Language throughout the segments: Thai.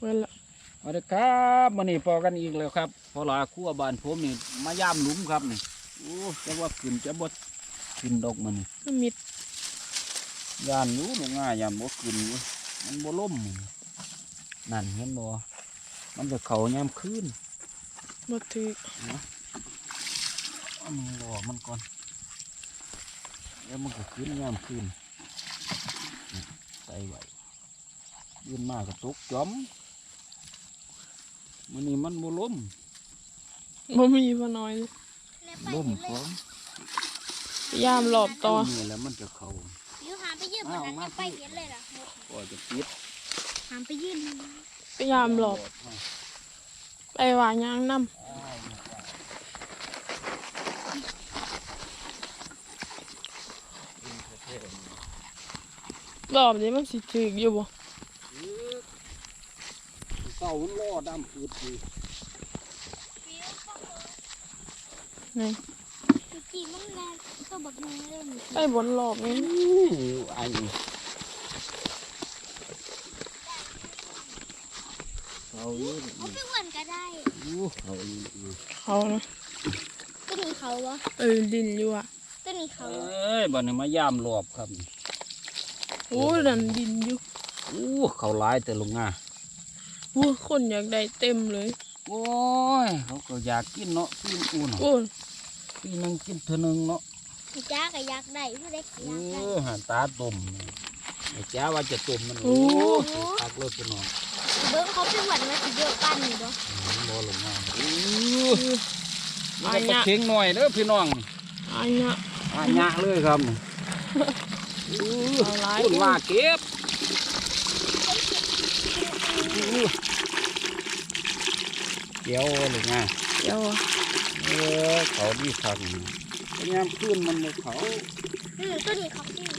เวลาสวัสดีครับวันนี้พอกันอีกแล้วครับพอลาคู่บ้านผมนี่มาย่ามหลุมครับนี่โอ้จะว่าขึ้นจะบ่ขึ้นดอกมันนี่มิดย่านอยู่ลงง่ายย่านบ่ขึ้นอยู่มันบ่ล่มนั่นเห็นบ่มันจะเขาย่ำขึ้นมาถืออันนี้รอมันก่อนแล้วมันก็ขึ้นย่ำขึ้นใส่ไว้ยืนมากกับตกจอมมันนี่มันบ่ล่มบ่มีพอน้อยล่มพร้อมยามหลอบต่อนี่แล้วมันจะเขาอยู่หามไปยืนบนนั้นยังไปเห็นเลยล่ะก็จะปิดหามไปยืนพยายามหลอบไปว่าย่างน้ำหลอบนี้มันสิถึกอยู่บ่เต่ามันล่อดำคืดอยู่นี่จีมันแรงตัวบักนึงเล่นไปบนหลอบนี้ไอ้เขาอยู่เขาไปวันก็ได้เขาอยู่เขานะตัวนี้เขาวะดินอยู่อ่ะตัวนี้เขาบ้านนี้มาย่ามรอบครับโอ้ดันดินอยู่เขาหลายแต่ลงง่าคนอยากได้เต็มเลยโอ้ยเขาก็อยากกินเนาะกินอุ่นปีนึงกินเท่านึงเนาะจ้าก็อยากได้ผู้ใดก็อยากได้หาตาตุ่มไอ้จ้าว่าจะตุ่มมันตักรถไปนอนเบิ้งเขาไปหวัดมาสิเยอะปั้นอยู่บ่บ่ลงง่ามันก็เข่งหน่อยเด้อพี่น้องอันนี้เลยครับคุณมาเก็บเดี๋ยวหรือไงเดี๋ยวเขาดีขังพยายามขึ้นมันเลยเขาตัวนี้เขาขึ้น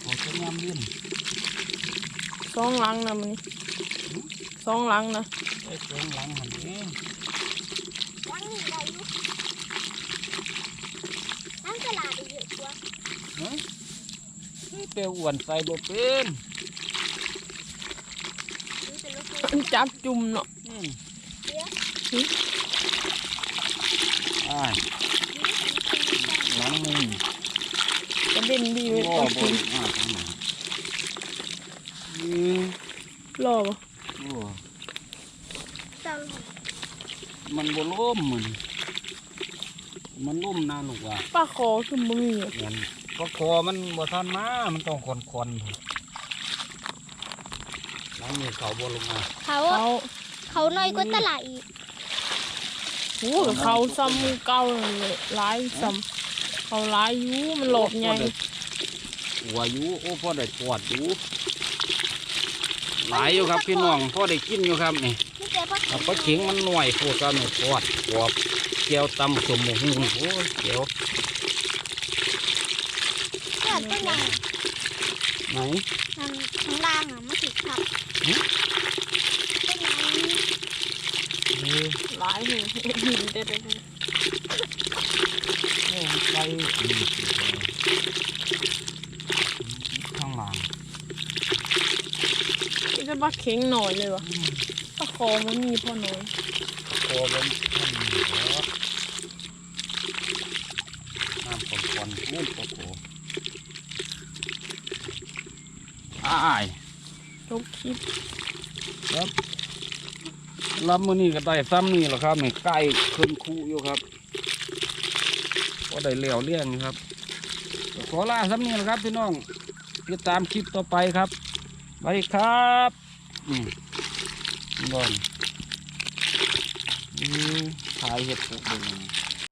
เขาพยายามเล่นสองหลังนะมันนี่สองหลังนะไอ้สองหลังมันเองหลังนี่ได้อยู่หลังตลาดเยอะกว่าเตะอ้วนใส่บ่เป็นจับจุ่มเนาะหลังนึงจะเด่นดีเลยรอบนรอบมันบ่ล้มมันล้มนานหรอกว่าป้าคอคือมึงก็คอมันบ่ทันมามันต้องคอนหลังนี้เขาบ่ลงมาเขาน้อยกว่าตลาดอีกเขาซ้ำเก่าเลยหลายซ้ำเขาหลายอยู่มันหลบไงหัวอยู่พอได้ปอดอยู่หลายอยู่ครับพี่น้องพอได้กินอยู่ครับนี่ปลาเข็งมันหน่วยโคตรนี่ปอดกรอบเกี๊ยวตำสมหมูโอ้เกี๊ยวต้นยางไหนข้างล่างไม่ถึงครับหลายหินเด็ดเลยไปข้างหลังนี่จะบักเข่งหน่อยเลยวะตะคอมันมีพอน้อยคอมันน้ำปนมุ่นตะโขจบคลิปครับรับมือนี่ก็ได้ซ้ำนี่แหละครับนี่ใกล้ขึ้นคู่อยู่ครับก็ได้เหลวเลี้ยงครับขอลาซ้ำนี่แหละครับพี่น้องติดตามคลิปต่อไปครับสวัสดีครับบอลถ่ายเห็ดปลูกเอง